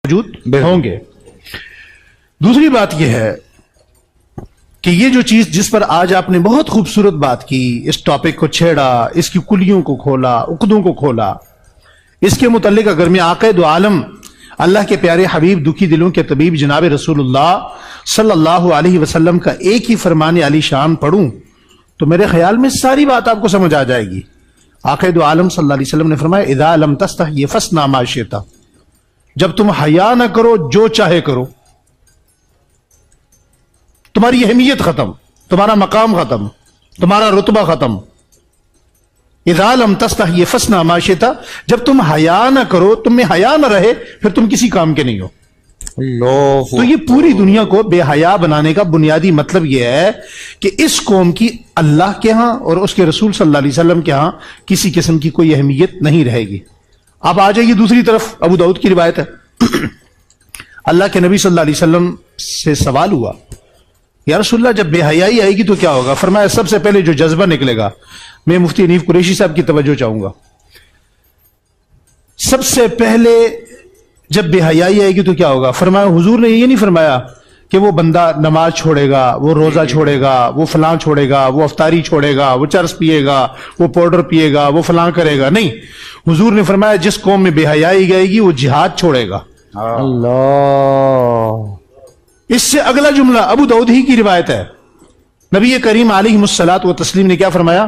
موجود ہوں گے۔ دوسری بات یہ ہے کہ یہ جو چیز جس پر آج آپ نے بہت خوبصورت بات کی، اس ٹاپک کو چھیڑا، اس کی کلیوں کو کھولا، عقدوں کو کھولا، اس کے متعلق اگر میں آقا دو عالم اللہ کے پیارے حبیب دکھی دلوں کے طبیب جناب رسول اللہ صلی اللہ علیہ وسلم کا ایک ہی فرمان علی شان پڑھوں تو میرے خیال میں ساری بات آپ کو سمجھ آ جائے گی۔ آقا دو عالم صلی اللہ علیہ وسلم نے فرمایا اذا لم تستحی فاصنع ما شئت، جب تم حیا نہ کرو جو چاہے کرو، تمہاری اہمیت ختم، تمہارا مقام ختم، تمہارا رتبہ ختم۔ اذا لم تستحی فاصنع ما شئت، جب تم حیا نہ کرو، تم میں حیا نہ رہے، پھر تم کسی کام کے نہیں ہو۔ تو یہ پوری دنیا کو بے حیا بنانے کا بنیادی مطلب یہ ہے کہ اس قوم کی اللہ کے ہاں اور اس کے رسول صلی اللہ علیہ وسلم کے ہاں کسی قسم کی کوئی اہمیت نہیں رہے گی۔ اب آ جائیے دوسری طرف، ابو داؤد کی روایت ہے، اللہ کے نبی صلی اللہ علیہ وسلم سے سوال ہوا یا رسول اللہ جب بے حیائی آئے گی تو کیا ہوگا؟ فرمایا سب سے پہلے جو جذبہ نکلے گا، میں مفتی حنیف قریشی صاحب کی توجہ چاہوں گا، سب سے پہلے جب بے حیائی آئے گی تو کیا ہوگا؟ فرمایا حضور نے یہ نہیں فرمایا کہ وہ بندہ نماز چھوڑے گا، وہ روزہ چھوڑے گا، وہ فلاں چھوڑے گا، وہ افطاری چھوڑے گا، وہ چرس پیے گا، وہ پاؤڈر پیے گا، وہ فلاں کرے گا۔ نہیں، حضور نے فرمایا جس قوم میں بے حیائی گئے گی وہ جہاد چھوڑے گا۔ اللہ، اس سے اگلا جملہ ابو داؤد ہی کی روایت ہے، نبی کریم علیہ الصلوۃ والتسلیم نے کیا فرمایا؟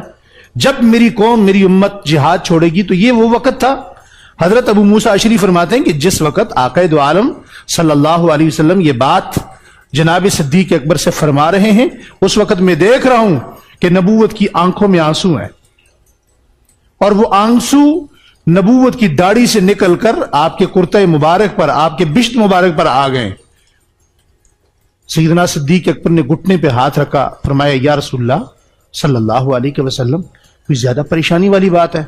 جب میری قوم، میری امت جہاد چھوڑے گی تو یہ وہ وقت تھا، حضرت ابو موسیٰ اشعری فرماتے ہیں کہ جس وقت آقا دو عالم صلی اللہ علیہ وسلم یہ بات جناب صدیق اکبر سے فرما رہے ہیں، اس وقت میں دیکھ رہا ہوں کہ نبوت کی آنکھوں میں آنسو ہیں، اور وہ آنسو نبوت کی داڑھی سے نکل کر آپ کے کرتے مبارک پر، آپ کے بشت مبارک پر آ گئے۔ سیدنا صدیق اکبر نے گھٹنے پہ ہاتھ رکھا، فرمایا یا رسول اللہ صلی اللہ علیہ وسلم کوئی زیادہ پریشانی والی بات ہے؟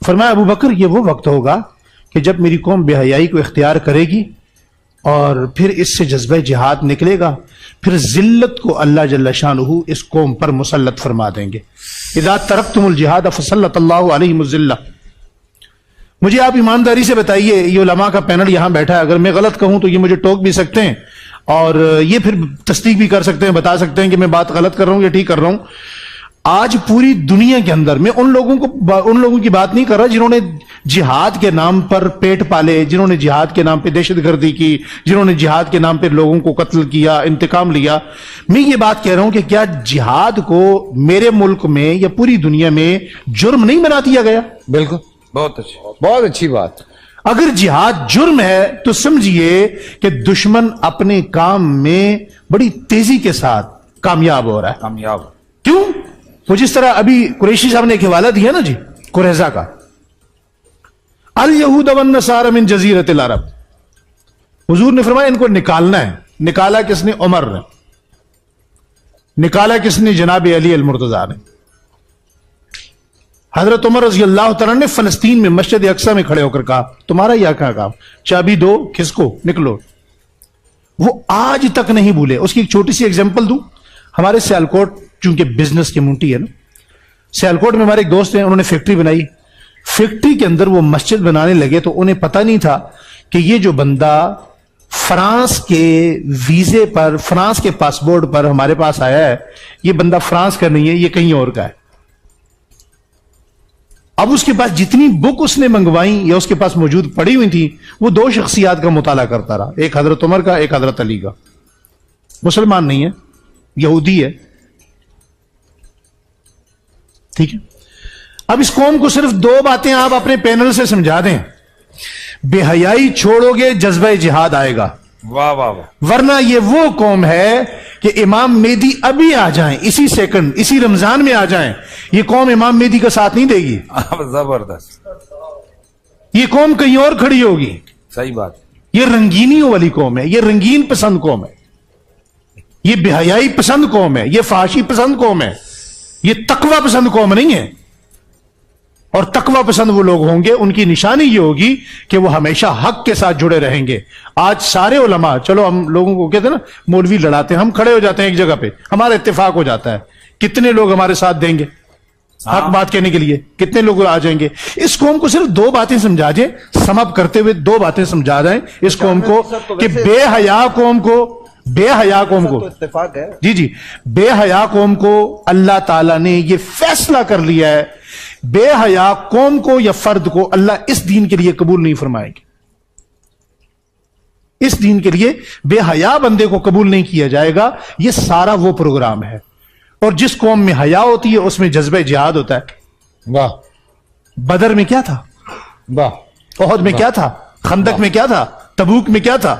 فرمایا ابو بکر یہ وہ وقت ہوگا کہ جب میری قوم بے حیائی کو اختیار کرے گی اور پھر اس سے جذبہ جہاد نکلے گا، پھر ذلت کو اللہ جل شانہ اس قوم پر مسلط فرما دیں گے۔ اذا ترکتم الجہاد فسلط اللہ علیہم الذلہ۔ مجھے آپ ایمانداری سے بتائیے، یہ علماء کا پینل یہاں بیٹھا ہے، اگر میں غلط کہوں تو یہ مجھے ٹوک بھی سکتے ہیں اور یہ پھر تصدیق بھی کر سکتے ہیں، بتا سکتے ہیں کہ میں بات غلط کر رہا ہوں یا ٹھیک کر رہا ہوں۔ آج پوری دنیا کے اندر میں ان لوگوں کی بات نہیں کر رہا جنہوں نے جہاد کے نام پر پیٹ پالے، جنہوں نے جہاد کے نام پہ دہشت گردی کی، جنہوں نے جہاد کے نام پہ لوگوں کو قتل کیا، انتقام لیا۔ میں یہ بات کہہ رہا ہوں کہ کیا جہاد کو میرے ملک میں یا پوری دنیا میں جرم نہیں بنا دیا گیا؟ بالکل، بہت اچھی بات۔ اگر جہاد جرم ہے تو سمجھیے کہ دشمن اپنے کام میں بڑی تیزی کے ساتھ کامیاب ہو رہا ہے۔ کامیاب کیوں؟ وہ جس طرح ابھی قریشی صاحب نے ایک حوالہ دیا نا جی قریظہ کا، الیہود والنصارى من جزیرۃ العرب، حضور نے فرمایا ان کو نکالنا ہے۔ نکالا کس نے؟ عمر نے۔ نکالا کس نے؟ جناب علی المرتضیٰ نے۔ حضرت عمر رضی اللہ تعالیٰ نے فلسطین میں مسجد اقصیٰ میں کھڑے ہو کر کہا تمہارا یہ کیا کام؟ چابی دو، کس کو؟ نکلو۔ وہ آج تک نہیں بھولے۔ اس کی ایک چھوٹی سی ایگزامپل دوں، ہمارے سیالکوٹ چونکہ بزنس کی منٹی ہے نا، سیالکوٹ میں ہمارے ایک دوست ہیں، انہوں نے فیکٹری بنائی، فیکٹری کے اندر وہ مسجد بنانے لگے تو انہیں پتہ نہیں تھا کہ یہ جو بندہ فرانس کے ویزے پر، فرانس کے پاسپورٹ پر ہمارے پاس آیا ہے، یہ بندہ فرانس کا نہیں ہے، یہ کہیں اور کا ہے۔ اب اس کے پاس جتنی بک اس نے منگوائیں یا اس کے پاس موجود پڑی ہوئی تھی، وہ دو شخصیات کا مطالعہ کرتا رہا، ایک حضرت عمر کا، ایک حضرت علی کا۔ مسلمان نہیں ہے، یہودی ہے، ٹھیک ہے۔ اب اس قوم کو صرف دو باتیں آپ اپنے پینل سے سمجھا دیں، بے حیائی چھوڑو گے جذبہ جہاد آئے گا، واہ واہ واہ، ورنہ یہ وہ قوم ہے کہ امام مہدی ابھی آ جائیں، اسی سیکنڈ، اسی رمضان میں آ جائیں، یہ قوم امام مہدی کا ساتھ نہیں دے گی، زبردست، یہ قوم کہیں اور کھڑی ہوگی۔ صحیح بات۔ یہ رنگینیوں والی قوم ہے، یہ رنگین پسند قوم ہے، یہ بے حیائی پسند قوم ہے، یہ فحاشی پسند قوم ہے، یہ تقوی پسند قوم نہیں ہے۔ اور تقوی پسند وہ لوگ ہوں گے، ان کی نشانی یہ ہوگی کہ وہ ہمیشہ حق کے ساتھ جڑے رہیں گے۔ آج سارے علماء، چلو ہم لوگوں کو کہتے ہیں نا مولوی لڑاتے ہیں، ہم کھڑے ہو جاتے ہیں ایک جگہ پہ، ہمارا اتفاق ہو جاتا ہے، کتنے لوگ ہمارے ساتھ دیں گے؟ حق بات کہنے کے لیے کتنے لوگ آ جائیں گے. اس قوم کو صرف دو باتیں سمجھا دیں, سم اپ کرتے ہوئے دو باتیں سمجھا دیں اس قوم کو کہ بے حیا قوم کو اتفاق ہے جی بے حیا قوم کو اللہ تعالیٰ نے یہ فیصلہ کر لیا ہے, بے حیا قوم کو یا فرد کو اللہ اس دین کے لیے قبول نہیں فرمائے گے. اس دین کے لیے بے حیا بندے کو قبول نہیں کیا جائے گا. یہ سارا وہ پروگرام ہے. اور جس قوم میں حیا ہوتی ہے اس میں جذبہ جہاد ہوتا ہے. واہ. بدر میں کیا تھا, واہ. احد میں کیا تھا, خندق میں کیا تھا, تبوک میں کیا تھا.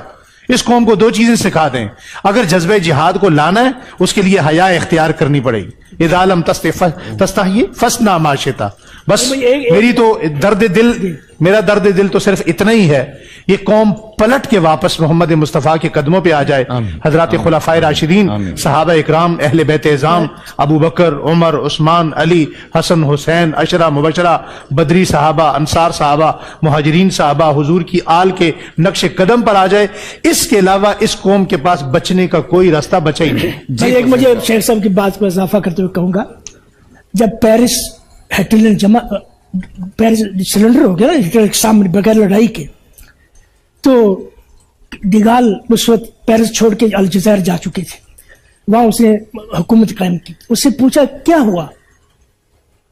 اس قوم کو دو چیزیں سکھا دیں. اگر جذبہ جہاد کو لانا ہے اس کے لیے حیا اختیار کرنی پڑے گی. اذا لم تستحی فاصنع ما شئت. بس میرا درد دل تو صرف اتنا ہی ہے, یہ قوم پلٹ کے واپس محمد مصطفیٰ کے قدموں پہ آ جائے. حضرات خلفائے راشدین, صحابہ اکرام, اہل بیت اعظام, ابو بکر, عمر, عثمان, علی, حسن, حسین, عشرہ مبشرہ, بدری صحابہ, انصار صحابہ, مہاجرین صحابہ, حضور کی آل کے نقش قدم پر آ جائے. اس کے علاوہ اس قوم کے پاس بچنے کا کوئی راستہ بچا ہی نہیں. ایک مجھے شیخ صاحب کی بات کو اضافہ کرتے ہوئے کہوں گا, جب پیرس ہٹلر پیرس سلنڈر ہو گیا نا ہٹلر کے سامنے بغیر لڑائی کے, تو ڈیگال اس وقت پیرس چھوڑ کے الجزائر جا چکے تھے. وہاں اس نے حکومت قائم کی. اس سے پوچھا کیا ہوا,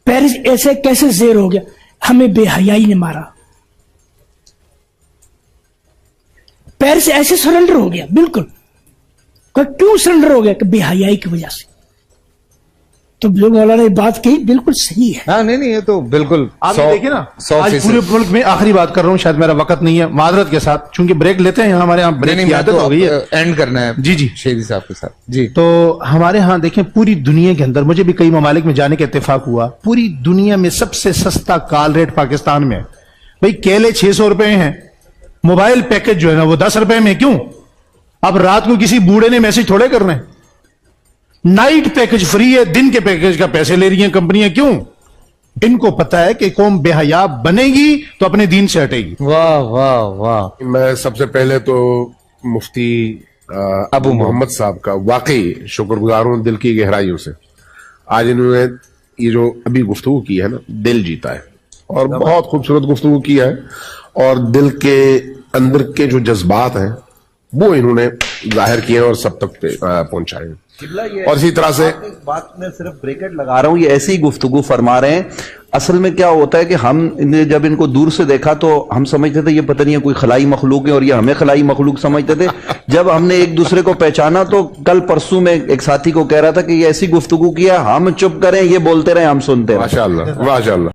پیرس ایسے کیسے زیر ہو گیا, ہمیں بے حیائی نے مارا. پیرس ایسے سرنڈر ہو گیا, بالکل. کیوں سرنڈر ہو گیا؟ کہ بے حیائی کی وجہ سے. تو جو مولانا نے بات کہی بالکل صحیح ہے. ہاں نہیں یہ تو بالکل آپ دیکھیں نا, آج پورے ملک میں, آخری بات کر رہا ہوں, شاید میرا وقت نہیں ہے, معذرت کے ساتھ, چونکہ بریک لیتے ہیں ہمارے یہاں, بریک کی عادت ہو گئی ہے, اینڈ کرنا ہے جی شیخی صاحب کے ساتھ. جی تو ہمارے ہاں دیکھیں پوری دنیا کے اندر, مجھے بھی کئی ممالک میں جانے کا اتفاق ہوا, پوری دنیا میں سب سے سستا کال ریٹ پاکستان میں ہے. بھائی کیلے 600 روپے ہیں, موبائل پیکج جو ہے نا وہ 10 روپے میں. کیوں؟ اب رات کو کسی بوڑھے نے میسج تھوڑے کرنا ہے. نائٹ پیکج فری ہے, دن کے پیکج کا پیسے لے رہی ہیں کمپنیاں. کیوں؟ ان کو پتا ہے کہ قوم بے حیا بنے گی تو اپنے دین سے ہٹے گی. واہ واہ واہ. میں سب سے پہلے تو مفتی ابو محمد صاحب کا واقعی شکر گزار ہوں دل کی گہرائیوں سے. آج انہوں نے یہ جو ابھی گفتگو کی ہے نا, دل جیتا ہے, اور بہت خوبصورت گفتگو کی ہے, اور دل کے اندر کے جو جذبات ہیں وہ انہوں نے ظاہر کیے ہیں اور سب تک پہنچائے ہیں. اور اسی طرح سے بات میں صرف بریکٹ لگا رہا ہوں, یہ ایسی گفتگو فرما رہے ہیں. اصل میں کیا ہوتا ہے کہ ہم نے جب ان کو دور سے دیکھا تو ہم سمجھتے تھے یہ پتہ نہیں ہے کوئی خلائی مخلوق ہے, اور یہ ہمیں خلائی مخلوق سمجھتے تھے. جب ہم نے ایک دوسرے کو پہچانا تو کل پرسوں میں ایک ساتھی کو کہہ رہا تھا کہ یہ ایسی گفتگو کیا, ہم چپ کریں, یہ بولتے رہے, ہم سنتے رہے. ماشاءاللہ ماشاءاللہ.